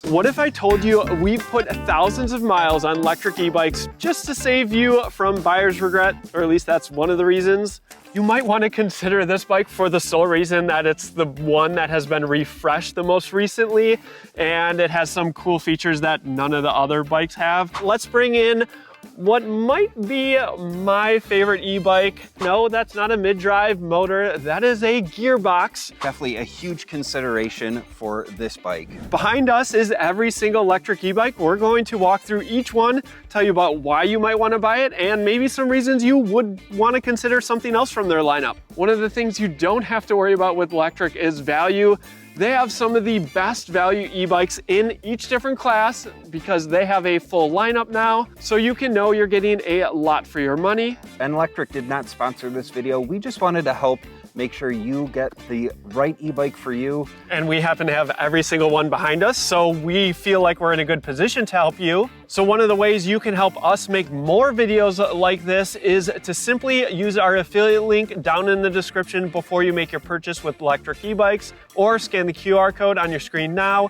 What if I told you we put thousands of miles on Lectric e-bikes just to save you from buyer's regret, or at least that's one of the reasons? You might want to consider this bike for the sole reason that it's the one that has been refreshed the most recently, and it has some cool features that none of the other bikes have. Let's bring in what might be my favorite e-bike. No, that's not a mid-drive motor. That is a gearbox. Definitely a huge consideration for this bike. Behind us is every single Lectric e-bike. We're going to walk through each one, tell you about why you might want to buy it, and maybe some reasons you would want to consider something else from their lineup. One of the things you don't have to worry about with Lectric is value. They have some of the best value e-bikes in each different class because they have a full lineup now, so you can know you're getting a lot for your money. And Lectric did not sponsor this video. We just wanted to help make sure you get the right e-bike for you. And we happen to have every single one behind us, so we feel like we're in a good position to help you. So one of the ways you can help us make more videos like this is to simply use our affiliate link down in the description before you make your purchase with Lectric e-bikes, or scan the QR code on your screen now.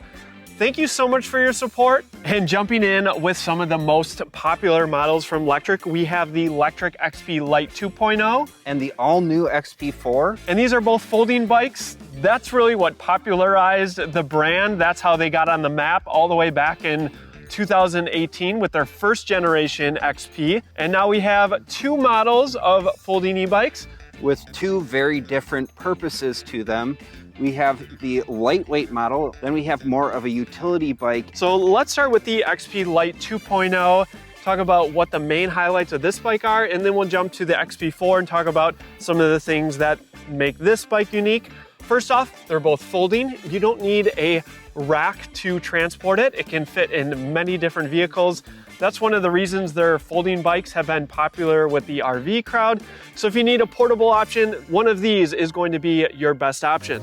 Thank you so much for your support. And jumping in with some of the most popular models from Lectric, we have the Lectric XP Lite 2.0 and the all-new XP4. And these are both folding bikes. That's really what popularized the brand. That's how they got on the map all the way back in 2018 with their first generation XP. And now we have two models of folding e-bikes with two very different purposes to them. We have the lightweight model, then we have more of a utility bike. So let's start with the XP Lite 2.0, talk about what the main highlights of this bike are, and then we'll jump to the XP4 and talk about some of the things that make this bike unique. First off, they're both folding. You don't need a rack to transport it. It can fit in many different vehicles. That's one of the reasons their folding bikes have been popular with the RV crowd. So if you need a portable option, one of these is going to be your best option.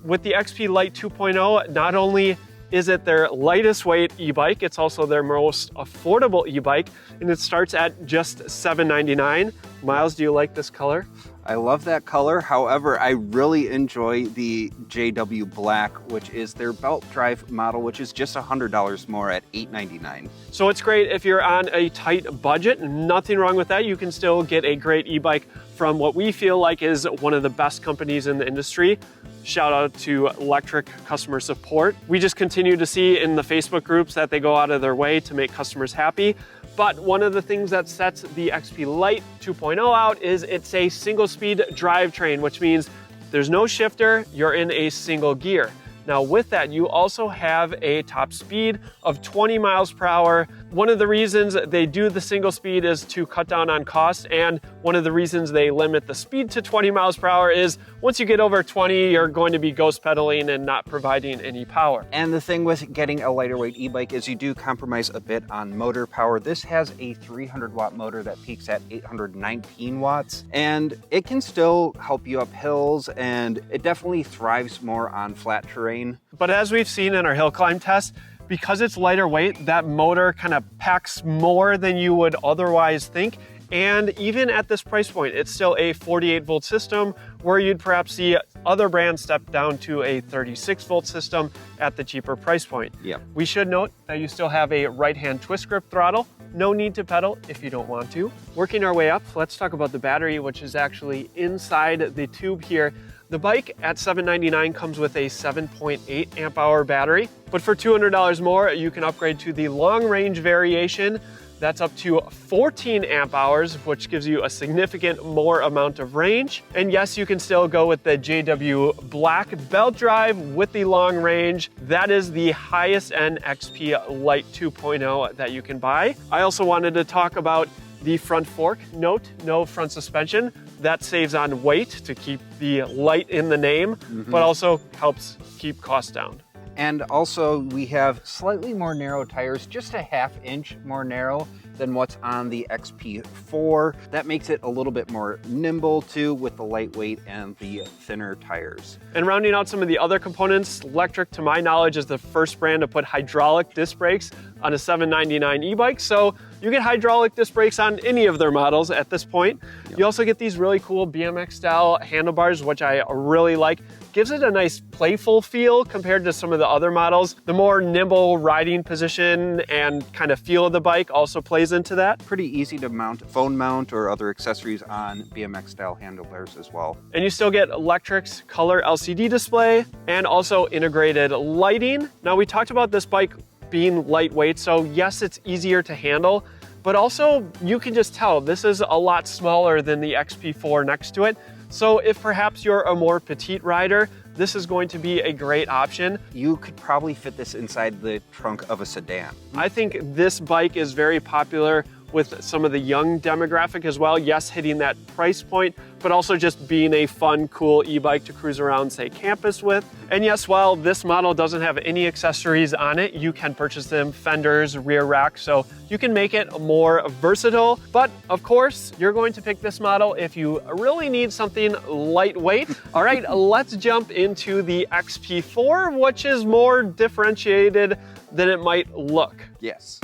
With the XP Lite 2.0, not only is it their lightest weight e-bike, it's also their most affordable e-bike, and it starts at just $799. Miles, do you like this color? I love that color. However, I really enjoy the JW Black, which is their belt drive model, which is just $100 more at $899. So it's great if you're on a tight budget. Nothing wrong with that. You can still get a great e-bike from what we feel like is one of the best companies in the industry. Shout out to Lectric customer support. We just continue to see in the Facebook groups that they go out of their way to make customers happy. But one of the things that sets the XP Lite 2.0 out is it's a single speed drivetrain, which means there's no shifter, you're in a single gear. Now with that, you also have a top speed of 20 miles per hour. One of the reasons they do the single speed is to cut down on cost, and one of the reasons they limit the speed to 20 miles per hour is once you get over 20, you're going to be ghost pedaling and not providing any power. And the thing with getting a lighter weight e-bike is you do compromise a bit on motor power. This has a 300 watt motor that peaks at 819 watts, and it can still help you up hills, and it definitely thrives more on flat terrain. But as we've seen in our hill climb test, because it's lighter weight, that motor kind of packs more than you would otherwise think. And even at this price point, it's still a 48 volt system, where you'd perhaps see other brands step down to a 36 volt system at the cheaper price point. Yeah. We should note that you still have a right-hand twist grip throttle. No need to pedal if you don't want to. Working our way up, let's talk about the battery, which is actually inside the tube here. The bike at $799 comes with a 7.8 amp hour battery, but for $200 more, you can upgrade to the long range variation. That's up to 14 amp hours, which gives you a significant more amount of range. And yes, you can still go with the JW Black belt drive with the long range. That is the highest end XP Lite 2.0 that you can buy. I also wanted to talk about the front fork. Note, no front suspension. That saves on weight to keep the light in the name, but also helps keep costs down. And also we have slightly more narrow tires, just a ½ inch more narrow than what's on the XP4. That makes it a little bit more nimble too, with the lightweight and the thinner tires. And rounding out some of the other components, Lectric, to my knowledge, is the first brand to put hydraulic disc brakes on a $799 e-bike. So You get hydraulic disc brakes on any of their models at this point. Yep. You also get these really cool BMX style handlebars, which I really like. Gives it a nice playful feel compared to some of the other models. The more nimble riding position and kind of feel of the bike also plays into that. Pretty easy to mount, phone mount or other accessories on BMX style handlebars as well. And you still get Lectric's color LCD display and also integrated lighting. Now we talked about this bike being lightweight, so yes, it's easier to handle, but also you can just tell this is a lot smaller than the XP4 next to it. So if perhaps you're a more petite rider, this is going to be a great option. You could probably fit this inside the trunk of a sedan. I think this bike is very popular with some of the young demographic as well. Yes, hitting that price point, but also just being a fun, cool e-bike to cruise around, say, campus with. And yes, while this model doesn't have any accessories on it, you can purchase them, fenders, rear rack, so you can make it more versatile. But of course, you're going to pick this model if you really need something lightweight. All right, let's jump into the XP4, which is more differentiated than it might look. Yes.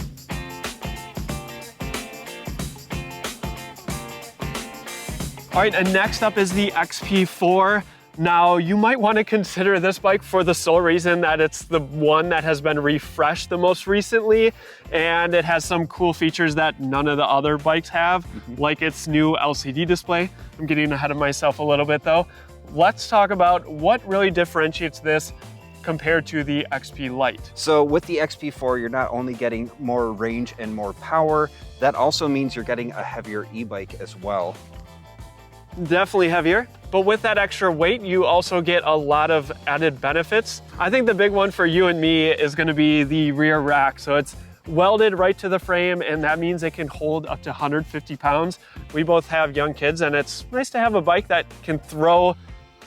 All right, and next up is the XP4. Now, you might want to consider this bike for the sole reason that it's the one that has been refreshed the most recently, and it has some cool features that none of the other bikes have, like its new LCD display. I'm getting ahead of myself a little bit though. Let's talk about what really differentiates this compared to the XP Lite. So with the XP4, you're not only getting more range and more power, that also means you're getting a heavier e-bike as well. Definitely heavier, but with that extra weight, you also get a lot of added benefits. I think the big one for you and me is going to be the rear rack. So it's welded right to the frame, and that means it can hold up to 150 pounds. We both have young kids, and it's nice to have a bike that can throw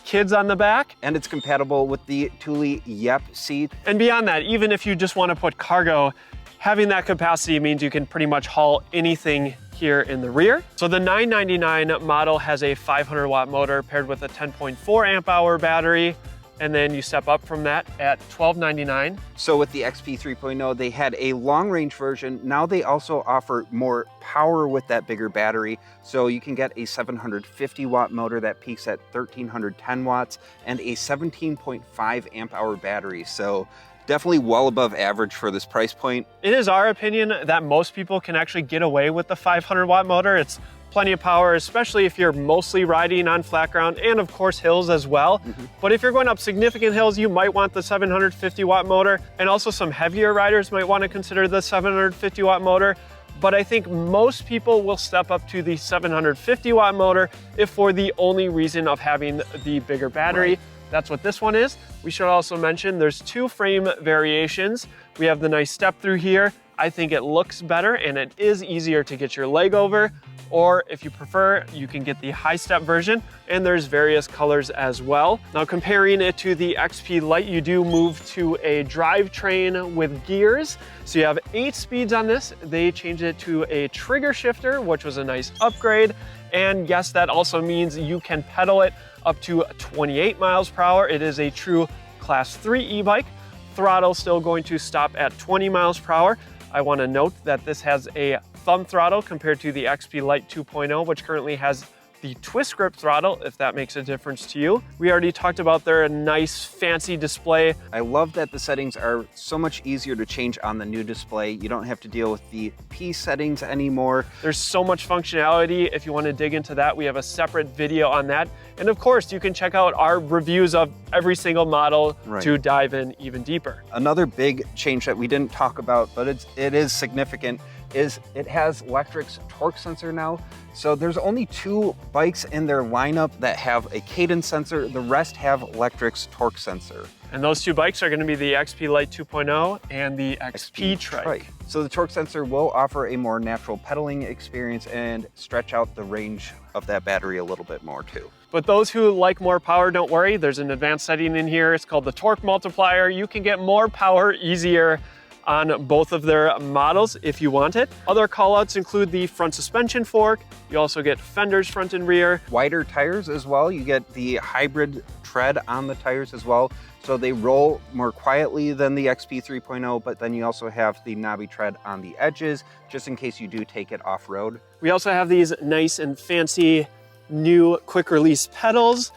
kids on the back. And it's compatible with the Thule Yep seat. And beyond that, even if you just want to put cargo, having that capacity means you can pretty much haul anything here in the rear. So the 999 model has a 500 watt motor paired with a 10.4 amp hour battery. And then you step up from that at $1299. So with the XP 3.0, they had a long range version. Now they also offer more power with that bigger battery. So you can get a 750 watt motor that peaks at 1310 watts and a 17.5 amp hour battery. So definitely well above average for this price point. It is our opinion that most people can actually get away with the 500 watt motor. It's plenty of power, especially if you're mostly riding on flat ground and of course hills as well. But if you're going up significant hills, you might want the 750 watt motor, and also some heavier riders might want to consider the 750 watt motor. But I think most people will step up to the 750 watt motor if for the only reason of having the bigger battery. Right. That's what this one is. We should also mention there's two frame variations. We have the nice step through here. I think it looks better and it is easier to get your leg over. Or if you prefer, you can get the high step version, and there's various colors as well. Now comparing it to the XP Lite, you do move to a drivetrain with gears. So you have 8 speeds on this. They changed it to a trigger shifter, which was a nice upgrade. And yes, that also means you can pedal it up to 28 miles per hour. It is a true class 3 e-bike. Throttle still going to stop at 20 miles per hour. I want to note that this has a thumb throttle compared to the XP Lite 2.0, which currently has the twist grip throttle, if that makes a difference to you. We already talked about their nice fancy display. I love that the settings are so much easier to change on the new display. You don't have to deal with the P settings anymore. There's so much functionality. If you want to dig into that, we have a separate video on that. And of course, you can check out our reviews of every single model to dive in even deeper. Another big change that we didn't talk about, but it is significant, is it has Lectric's torque sensor now. So there's only 2 bikes in their lineup that have a cadence sensor. The rest have Lectric's torque sensor. And those 2 bikes are going to be the XP Lite 2.0 and the XP Trike. So the torque sensor will offer a more natural pedaling experience and stretch out the range of that battery a little bit more too. But those who like more power, don't worry. There's an advanced setting in here. It's called the torque multiplier. You can get more power easier on both of their models if you want it. Other callouts include the front suspension fork. You also get fenders front and rear. Wider tires as well. You get the hybrid tread on the tires as well. So they roll more quietly than the XP 3.0, but then you also have the knobby tread on the edges, just in case you do take it off-road. We also have these nice and fancy new quick release pedals,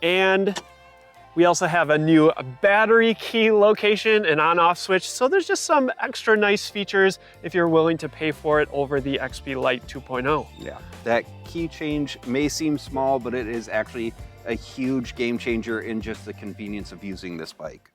and we also have a new battery key location and on-off switch. So there's just some extra nice features if you're willing to pay for it over the XP Lite 2.0. Yeah, that key change may seem small, but it is actually a huge game changer in just the convenience of using this bike.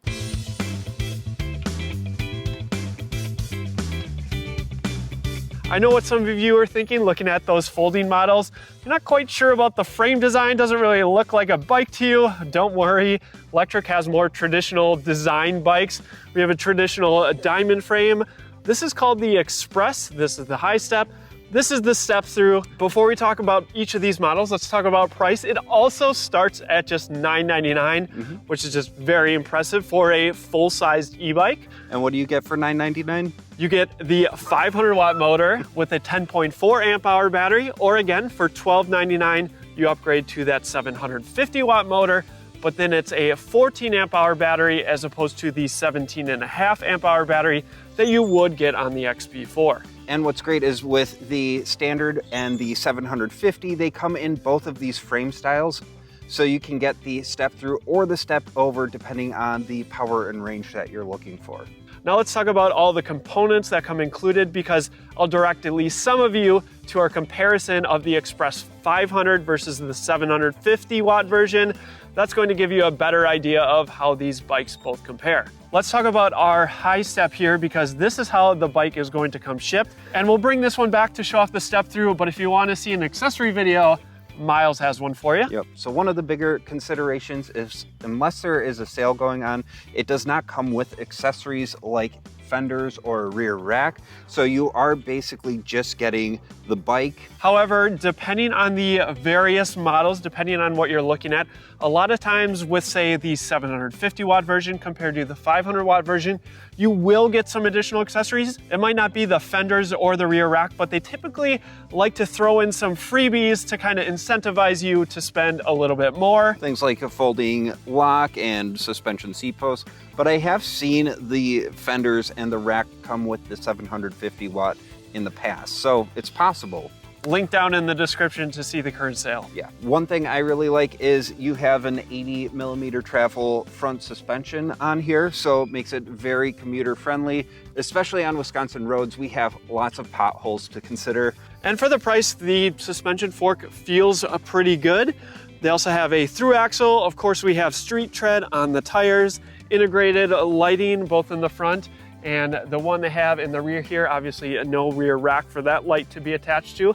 I know what some of you are thinking looking at those folding models. You're not quite sure about the frame design, doesn't really look like a bike to you. Don't worry, Lectric has more traditional design bikes. We have a traditional diamond frame. This is called the Express. This is the high step. This is the step through. Before we talk about each of these models, let's talk about price. It also starts at just $999, which is just very impressive for a full-sized e-bike. And what do you get for $999? You get the 500 watt motor with a 10.4 amp hour battery, or again, for $1299, you upgrade to that 750 watt motor, but then it's a 14 amp hour battery as opposed to the 17.5 amp hour battery that you would get on the XP4. And what's great is with the standard and the 750, they come in both of these frame styles. So you can get the step through or the step over depending on the power and range that you're looking for. Now let's talk about all the components that come included, because I'll direct at least some of you to our comparison of the Express 500 versus the 750 watt version. That's going to give you a better idea of how these bikes both compare. Let's talk about our high step here, because this is how the bike is going to come shipped. And we'll bring this one back to show off the step through, but if you want to see an accessory video, Miles has one for you. Yep. So one of the bigger considerations is, unless there is a sale going on, it does not come with accessories like fenders or a rear rack. So you are basically just getting the bike. However, depending on the various models, depending on what you're looking at, a lot of times with, say, the 750 watt version compared to the 500 watt version, you will get some additional accessories. It might not be the fenders or the rear rack, but they typically like to throw in some freebies to kind of incentivize you to spend a little bit more. Things like a folding lock and suspension seat posts. But I have seen the fenders and the rack come with the 750 watt in the past, so it's possible. Link down in the description to see the current sale. Yeah. One thing I really like is you have an 80 millimeter travel front suspension on here, so it makes it very commuter friendly. Especially on Wisconsin roads, we have lots of potholes to consider. And for the price, the suspension fork feels pretty good. They also have a through axle. Of course, we have street tread on the tires, integrated lighting both in the front, and the one they have in the rear here, obviously no rear rack for that light to be attached to.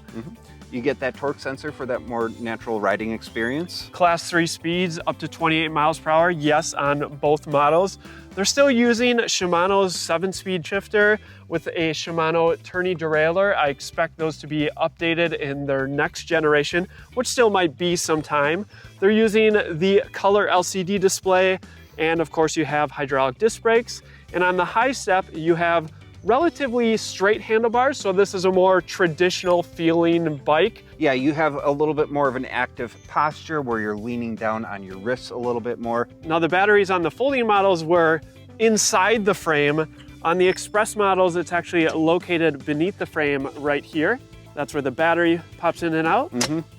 You get that torque sensor for that more natural riding experience. Class 3 speeds up to 28 miles per hour, yes, on both models. They're still using Shimano's 7-speed shifter with a Shimano tourney derailleur. I expect those to be updated in their next generation, which still might be some time. They're using the color LCD display, and of course you have hydraulic disc brakes. And on the high step, you have relatively straight handlebars, so this is a more traditional feeling bike. Yeah, you have a little bit more of an active posture where you're leaning down on your wrists a little bit more. Now the batteries on the folding models were inside the frame. On the Express models, it's actually located beneath the frame right here. That's where the battery pops in and out.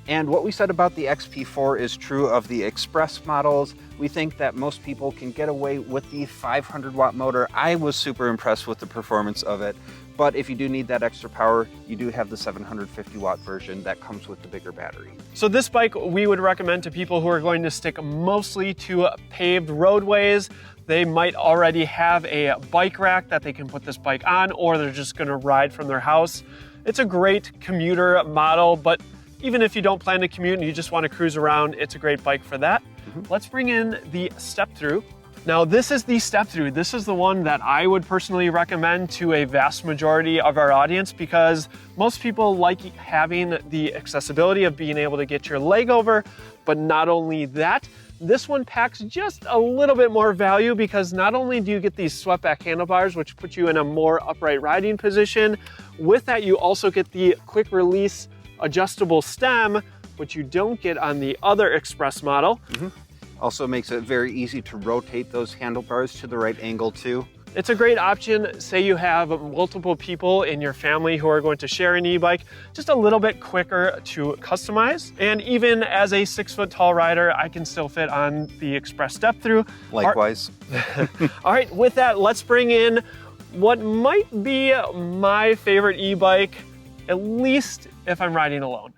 And what we said about the XP4 is true of the Express models. We think that most people can get away with the 500 watt motor. I was super impressed with the performance of it. But if you do need that extra power, you do have the 750 watt version that comes with the bigger battery. So this bike we would recommend to people who are going to stick mostly to paved roadways. They might already have a bike rack that they can put this bike on, or they're just gonna ride from their house. It's a great commuter model, but even if you don't plan to commute and you just want to cruise around, it's a great bike for that. Let's bring in the step through. Now this is the step through. This is the one that I would personally recommend to a vast majority of our audience, because most people like having the accessibility of being able to get your leg over, but not only that, This one packs just a little bit more value because not only do you get these swept back handlebars, which put you in a more upright riding position, with that you also get the quick release adjustable stem, which you don't get on the other Express model. Also makes it very easy to rotate those handlebars to the right angle too. It's a great option, say you have multiple people in your family who are going to share an e-bike, just a little bit quicker to customize. And even as a 6 foot tall rider, I can still fit on the Express step through. Likewise. All right, with that, let's bring in what might be my favorite e-bike, at least if I'm riding alone.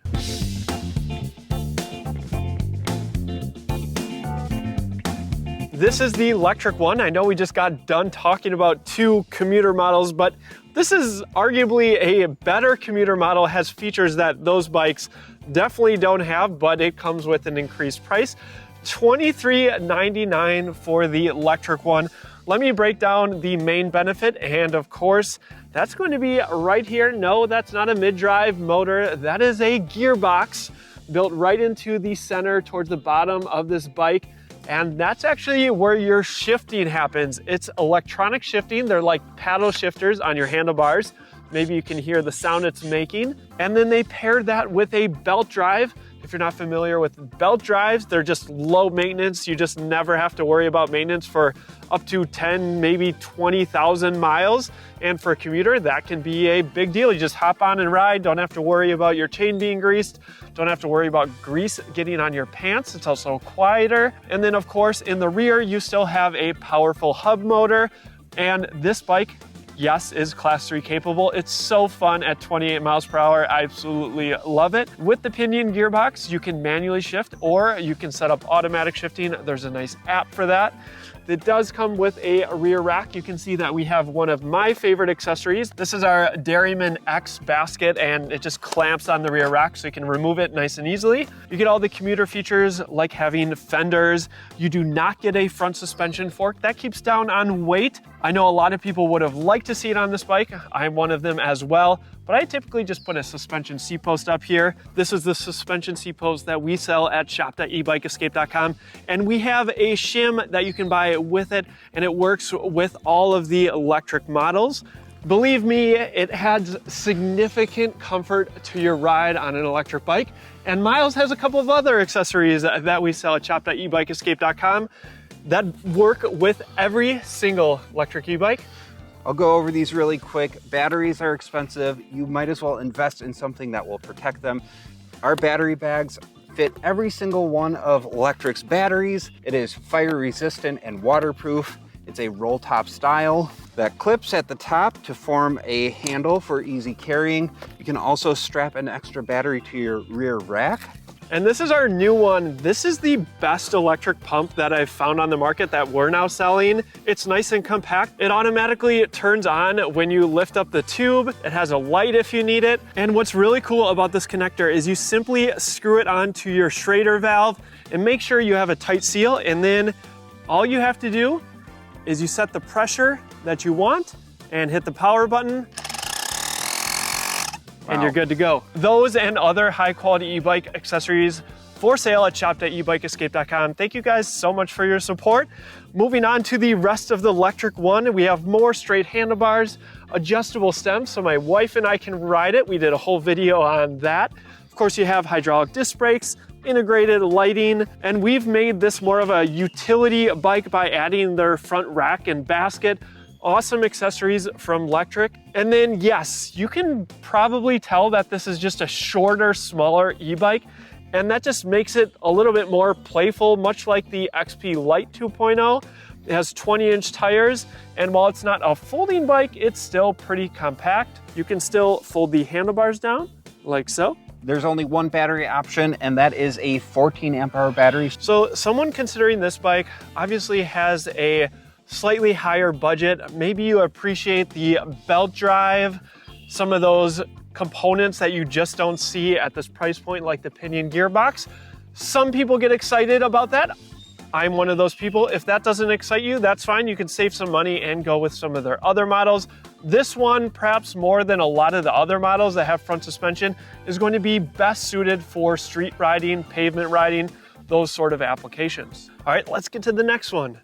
This is the Lectric ONE. I know we just got done talking about two commuter models, but this is arguably a better commuter model, has features that those bikes definitely don't have, but it comes with an increased price. $23.99 for the Lectric ONE. Let me break down the main benefit, and of course, that's going to be right here. No, that's not a mid-drive motor. That is a gearbox built right into the center towards the bottom of this bike. And that's actually where your shifting happens. It's electronic shifting. They're like paddle shifters on your handlebars. Maybe you can hear the sound it's making. And then they pair that with a belt drive. If you're not familiar with belt drives, they're just low maintenance. You just never have to worry about maintenance for up to 10, maybe 20,000 miles. And for a commuter, that can be a big deal. You just hop on and ride, don't have to worry about your chain being greased, don't have to worry about grease getting on your pants. It's also quieter. And then of course, in the rear, you still have a powerful hub motor. And this bike, yes, is Class 3 capable. It's so fun at 28 miles per hour. I absolutely love it. With the pinion gearbox, you can manually shift or you can set up automatic shifting. There's a nice app for that. It does come with a rear rack. You can see that we have one of my favorite accessories. This is our Dairyman X basket, and it just clamps on the rear rack so you can remove it nice and easily. You get all the commuter features like having fenders. You do not get a front suspension fork. That keeps down on weight. I know a lot of people would have liked to see it on this bike. I'm one of them as well, but I typically just put a suspension seat post up here. This is the suspension seat post that we sell at shop.ebikeescape.com, and we have a shim that you can buy with it, and it works with all of the electric models. Believe me, it adds significant comfort to your ride on an electric bike, and Miles has a couple of other accessories that we sell at shop.ebikeescape.com that work with every single electric e-bike. I'll go over these really quick. Batteries are expensive. You might as well invest in something that will protect them. Our battery bags fit every single one of Lectric's batteries. It is fire resistant and waterproof. It's a roll top style that clips at the top to form a handle for easy carrying. You can also strap an extra battery to your rear rack. And this is our new one. This is the best electric pump that I've found on the market that we're now selling. It's nice and compact. It automatically turns on when you lift up the tube. It has a light if you need it. And what's really cool about this connector is you simply screw it onto your Schrader valve and make sure you have a tight seal. And then all you have to do is you set the pressure that you want and hit the power button. And you're good to go. Those and other high quality e-bike accessories for sale at shop.ebikeescape.com. Thank you guys so much for your support. Moving on to the rest of the Lectric ONE, we have more straight handlebars, adjustable stems, so my wife and I can ride it. We did a whole video on that. Of course, you have hydraulic disc brakes, integrated lighting, and we've made this more of a utility bike by adding their front rack and basket. Awesome accessories from Lectric. And then yes, you can probably tell that this is just a shorter, smaller e-bike, and that just makes it a little bit more playful, much like the XP Lite 2.0. It has 20-inch tires, and while it's not a folding bike, it's still pretty compact. You can still fold the handlebars down, like so. There's only one battery option, and that is a 14 amp hour battery. So someone considering this bike obviously has a slightly higher budget. Maybe you appreciate the belt drive, some of those components that you just don't see at this price point, like the pinion gearbox. Some people get excited about that. I'm one of those people. If that doesn't excite you, that's fine. You can save some money and go with some of their other models. This one, perhaps more than a lot of the other models that have front suspension, is going to be best suited for street riding, pavement riding, those sort of applications. All right, let's get to the next one.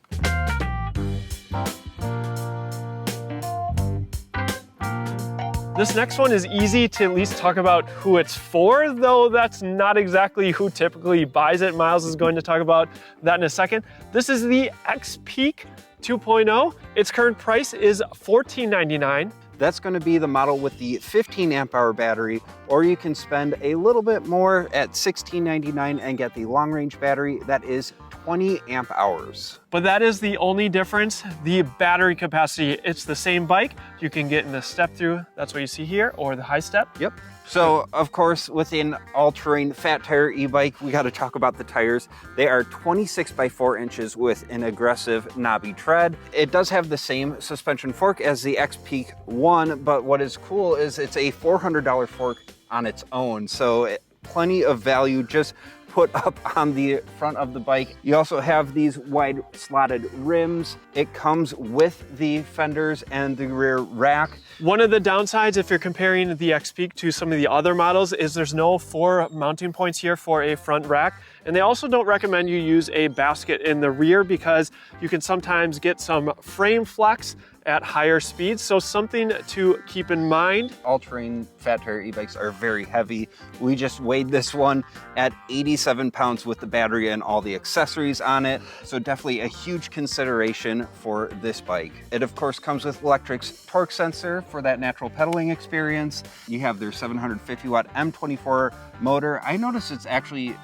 This next one is easy to at least talk about who it's for, though that's not exactly who typically buys it. Miles is going to talk about that in a second. This is the XPeak 2.0. Its current price is $14.99. That's going to be the model with the 15 amp hour battery, or you can spend a little bit more at $16.99 and get the long range battery that is 20 amp hours. But that is the only difference, the battery capacity. It's the same bike. You can get in the step through, that's what you see here, or the high step. Yep. So of course, with an all-terrain fat tire e-bike, we got to talk about the tires. They are 26 by 4 inches with an aggressive knobby tread. It does have the same suspension fork as the XPeak One, but what is cool is it's a $400 fork on its own. So plenty of value just put up on the front of the bike. You also have these wide slotted rims. It comes with the fenders and the rear rack. One of the downsides, if you're comparing the XPeak to some of the other models, is there's no 4 mounting points here for a front rack. And they also don't recommend you use a basket in the rear because you can sometimes get some frame flex at higher speeds, so something to keep in mind. All-terrain fat tire e-bikes are very heavy. We just weighed this one at 87 pounds with the battery and all the accessories on it, so definitely a huge consideration for this bike. It of course comes with Lectric's torque sensor for that natural pedaling experience. You have their 750 watt M24 motor. I noticed it's actually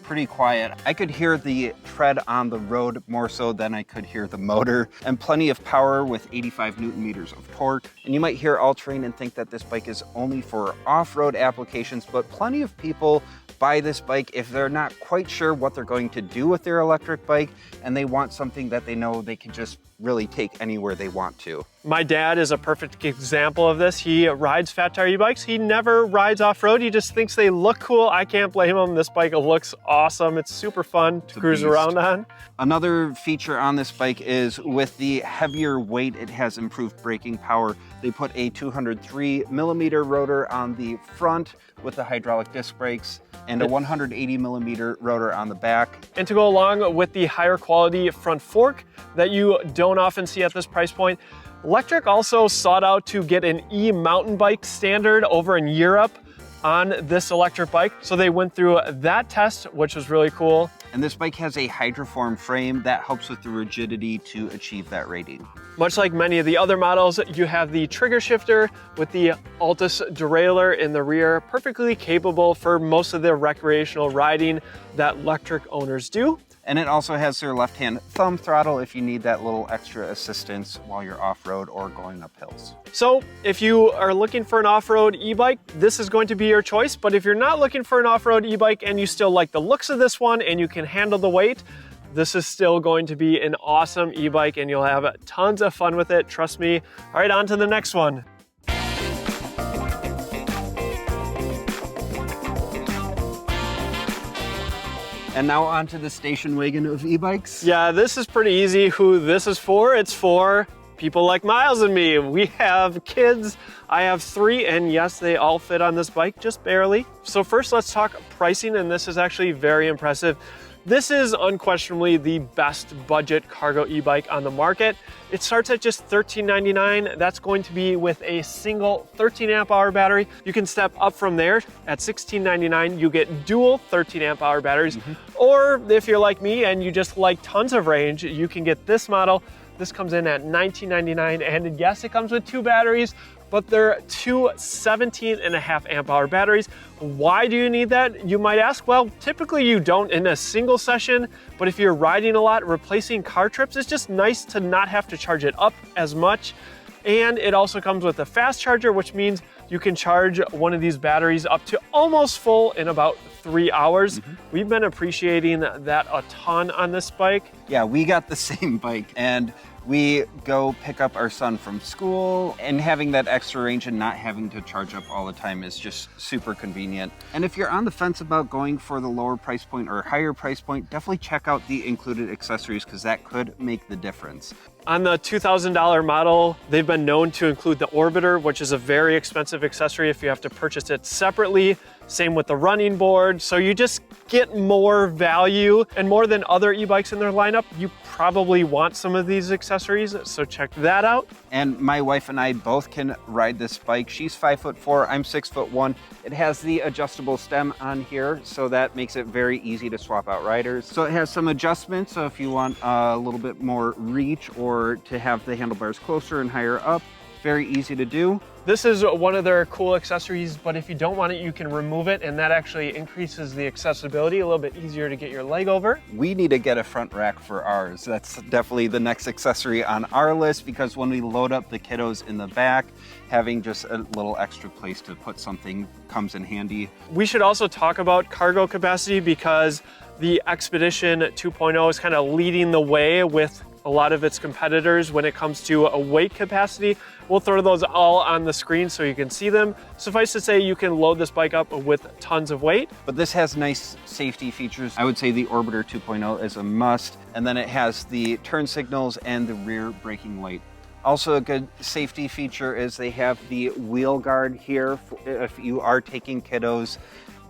pretty quiet. I could hear the tread on the road more so than I could hear the motor, and plenty of power with 85 Newton meters of torque. And you might hear all-terrain and think that this bike is only for off-road applications, but plenty of people buy this bike if they're not quite sure what they're going to do with their electric bike and they want something that they know they can just really take anywhere they want to. My dad is a perfect example of this. He rides fat tire e-bikes. He never rides off-road. He just thinks they look cool. I can't blame him. This bike looks awesome. It's super fun to cruise around on. Another feature on this bike is with the heavier weight, it has improved braking power. They put a 203 millimeter rotor on the front with the hydraulic disc brakes and a 180 millimeter rotor on the back. And to go along with the higher quality front fork that you don't often see at this price point, Lectric also sought out to get an e-mountain bike standard over in Europe on this electric bike. So they went through that test, which was really cool. And this bike has a hydroform frame that helps with the rigidity to achieve that rating. Much like many of the other models, you have the trigger shifter with the Altus derailleur in the rear, perfectly capable for most of the recreational riding that Lectric owners do. And it also has their left-hand thumb throttle if you need that little extra assistance while you're off-road or going up hills. So if you are looking for an off-road e-bike, this is going to be your choice. But if you're not looking for an off-road e-bike and you still like the looks of this one and you can handle the weight, this is still going to be an awesome e-bike and you'll have tons of fun with it, trust me. All right, on to the next one. And now onto the station wagon of e-bikes. Yeah, this is pretty easy who this is for. It's for people like Miles and me. We have kids. I have 3, and yes, they all fit on this bike, just barely. So first, let's talk pricing, and this is actually very impressive. This is unquestionably the best budget cargo e-bike on the market. It starts at just $13.99. That's going to be with a single 13 amp hour battery. You can step up from there. At $16.99, you get dual 13 amp hour batteries. Or if you're like me and you just like tons of range, you can get this model. This comes in at $19.99, and yes, it comes with 2 batteries, but they're 2 17.5 amp hour batteries. Why do you need that, you might ask? Well, typically you don't in a single session, but if you're riding a lot, replacing car trips, it's just nice to not have to charge it up as much. And it also comes with a fast charger, which means you can charge one of these batteries up to almost full in about 3 hours. We've been appreciating that a ton on this bike. Yeah, we got the same bike, and we go pick up our son from school, and having that extra range and not having to charge up all the time is just super convenient. And if you're on the fence about going for the lower price point or higher price point, definitely check out the included accessories because that could make the difference. On the $2,000 model, they've been known to include the orbiter, which is a very expensive accessory if you have to purchase it separately. Same with the running board. So you just get more value, and more than other e-bikes in their lineup, you probably want some of these accessories, so check that out. And my wife and I both can ride this bike. She's 5'4", I'm 6'1". It has the adjustable stem on here, so that makes it very easy to swap out riders. So it has some adjustments, so if you want a little bit more reach or to have the handlebars closer and higher up, very easy to do. This is one of their cool accessories, but if you don't want it, you can remove it, and that actually increases the accessibility, a little bit easier to get your leg over. We need to get a front rack for ours. That's definitely the next accessory on our list, because when we load up the kiddos in the back, having just a little extra place to put something comes in handy. We should also talk about cargo capacity, because the XPedition 2.0 is kind of leading the way with a lot of its competitors when it comes to a weight capacity. We'll throw those all on the screen so you can see them. Suffice to say, you can load this bike up with tons of weight. But this has nice safety features. I would say the Orbiter 2.0 is a must. And then it has the turn signals and the rear braking light. Also a good safety feature is they have the wheel guard here. If you are taking kiddos,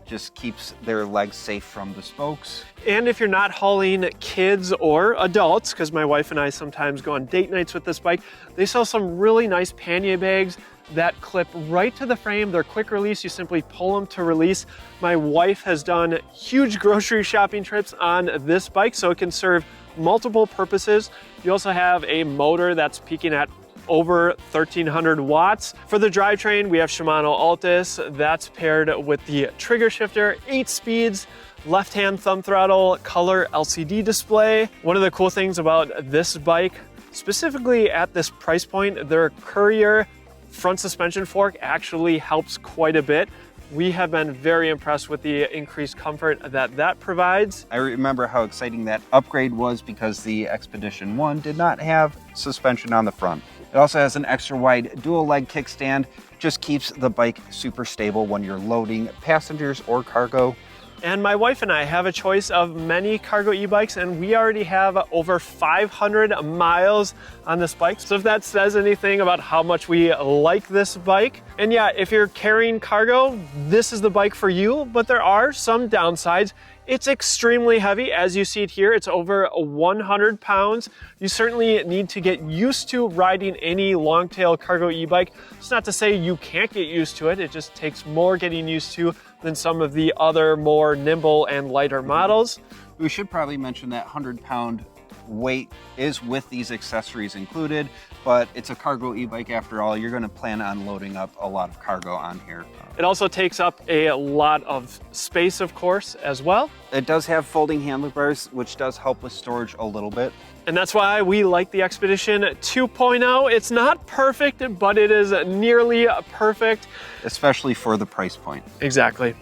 just keeps their legs safe from the spokes. And if you're not hauling kids or adults, because my wife and I sometimes go on date nights with this bike, they sell some really nice pannier bags that clip right to the frame. They're quick release. You simply pull them to release. My wife has done huge grocery shopping trips on this bike, so it can serve multiple purposes. You also have a motor that's peaking at over 1300 watts. For the drivetrain, we have Shimano Altus. That's paired with the trigger shifter, 8 speeds, left-hand thumb throttle, color LCD display. One of the cool things about this bike, specifically at this price point, their Courier front suspension fork actually helps quite a bit. We have been very impressed with the increased comfort that provides. I remember how exciting that upgrade was because the XPedition 1 did not have suspension on the front. It also has an extra wide dual leg kickstand, just keeps the bike super stable when you're loading passengers or cargo. And my wife and I have a choice of many cargo e-bikes, and we already have over 500 miles on this bike. So if that says anything about how much we like this bike, and yeah, if you're carrying cargo, this is the bike for you, but there are some downsides. It's extremely heavy. As you see it here, it's over 100 pounds. You certainly need to get used to riding any long-tail cargo e-bike. It's not to say you can't get used to it. It just takes more getting used to than some of the other more nimble and lighter models. We should probably mention that 100-pound weight is with these accessories included, but it's a cargo e-bike after all. You're going to plan on loading up a lot of cargo on here. It also takes up a lot of space, of course, as well. It does have folding handlebars, which does help with storage a little bit. And that's why we like the XPedition 2.0. It's not perfect, but it is nearly perfect. Especially for the price point. Exactly.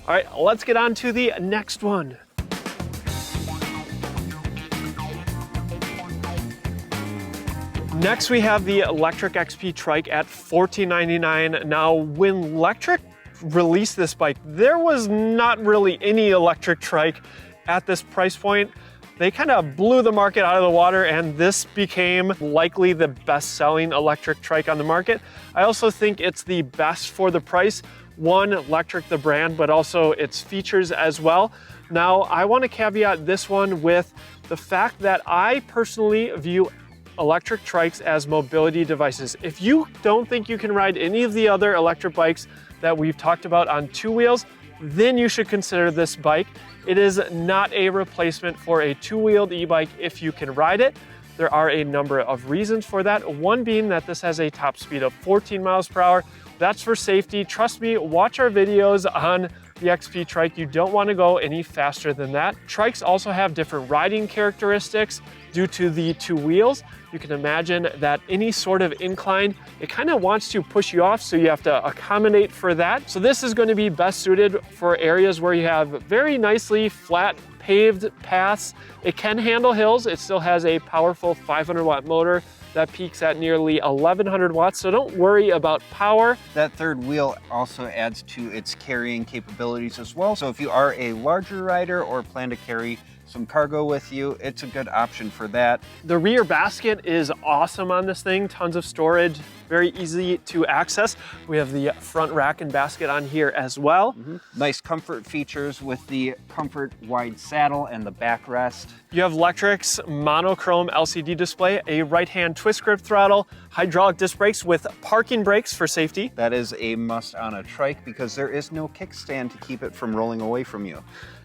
All right, let's get on to the next one. Next, we have the Lectric XP Trike at $14.99. Now, when Lectric released this bike, there was not really any electric trike at this price point. They kind of blew the market out of the water, and this became likely the best-selling electric trike on the market. I also think it's the best for the price. One, Lectric the brand, but also its features as well. Now, I want to caveat this one with the fact that I personally view electric trikes as mobility devices. If you don't think you can ride any of the other electric bikes that we've talked about on two wheels, then you should consider this bike. It is not a replacement for a two-wheeled e-bike if you can ride it. There are a number of reasons for that. One being that this has a top speed of 14 miles per hour. That's for safety. Trust me, watch our videos on the XP Trike. You don't want to go any faster than that. Trikes also have different riding characteristics due to the two wheels. You can imagine that any sort of incline, it kind of wants to push you off, so you have to accommodate for that. So this is going to be best suited for areas where you have very nicely flat paved paths. It can handle hills. It still has a powerful 500-watt motor that peaks at nearly 1100 watts, so don't worry about power. That third wheel also adds to its carrying capabilities as well. So if you are a larger rider or plan to carry some cargo with you, it's a good option for that. The rear basket is awesome on this thing, tons of storage, very easy to access. We have the front rack and basket on here as well. Nice comfort features with the comfort wide saddle and the backrest. You have Lectric's monochrome LCD display, a right-hand twist grip throttle, hydraulic disc brakes with parking brakes for safety. That is a must on a trike because there is no kickstand to keep it from rolling away from you.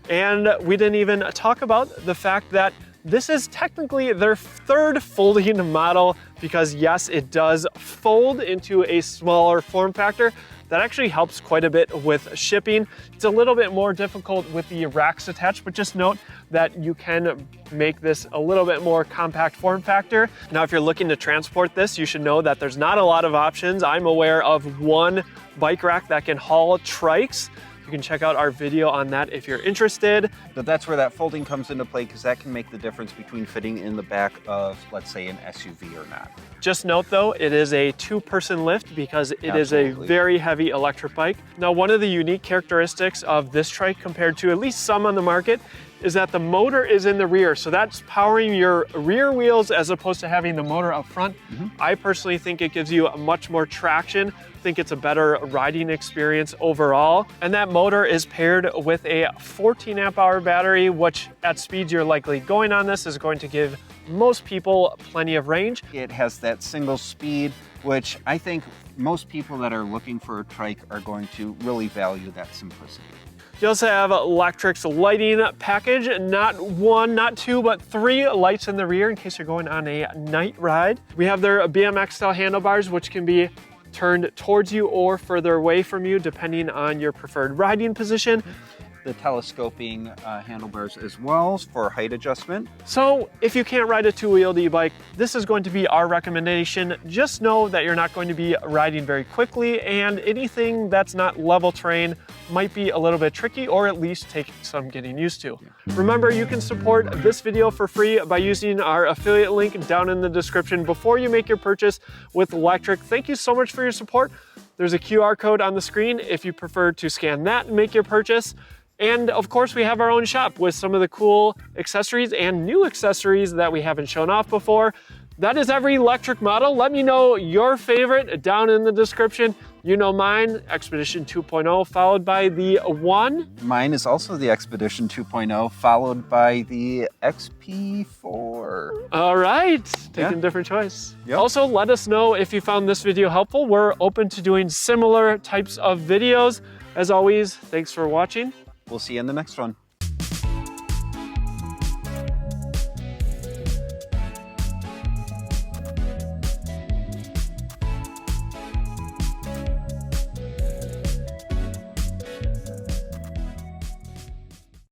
And we didn't even talk about the fact that this is technically their third folding model because yes, it does fold into a smaller form factor. That actually helps quite a bit with shipping. It's a little bit more difficult with the racks attached, but just note that you can make this a little bit more compact form factor. Now, if you're looking to transport this, you should know that there's not a lot of options. I'm aware of one bike rack that can haul trikes. You can check out our video on that if you're interested. But that's where that folding comes into play because that can make the difference between fitting in the back of, let's say, an SUV or not. Just note though, it is a two-person lift because it is a very heavy electric bike. Now, one of the unique characteristics of this trike compared to at least some on the market is that the motor is in the rear. So that's powering your rear wheels as opposed to having the motor up front. I personally think it gives you much more traction. I think it's a better riding experience overall. And that motor is paired with a 14 amp hour battery, which at speeds you're likely going on this is going to give most people plenty of range. It has that single speed, which I think most people that are looking for a trike are going to really value that simplicity. You also have Lectric's lighting package, not one, not two, but 3 lights in the rear in case you're going on a night ride. We have their BMX style handlebars, which can be turned towards you or further away from you, depending on your preferred riding position. The telescoping handlebars as well for height adjustment. So if you can't ride a two-wheeled e-bike, this is going to be our recommendation. Just know that you're not going to be riding very quickly, and anything that's not level terrain might be a little bit tricky, or at least take some getting used to. Remember, you can support this video for free by using our affiliate link down in the description before you make your purchase with Lectric. Thank you so much for your support. There's a QR code on the screen if you prefer to scan that and make your purchase. And of course, we have our own shop with some of the cool accessories and new accessories that we haven't shown off before. That is every Lectric model. Let me know your favorite down in the description. You know mine, XPedition 2.0, followed by the One. Mine is also the XPedition 2.0, followed by the XP4. All right, taking a different choice. Yep. Also, let us know if you found this video helpful. We're open to doing similar types of videos. As always, thanks for watching. We'll see you in the next one.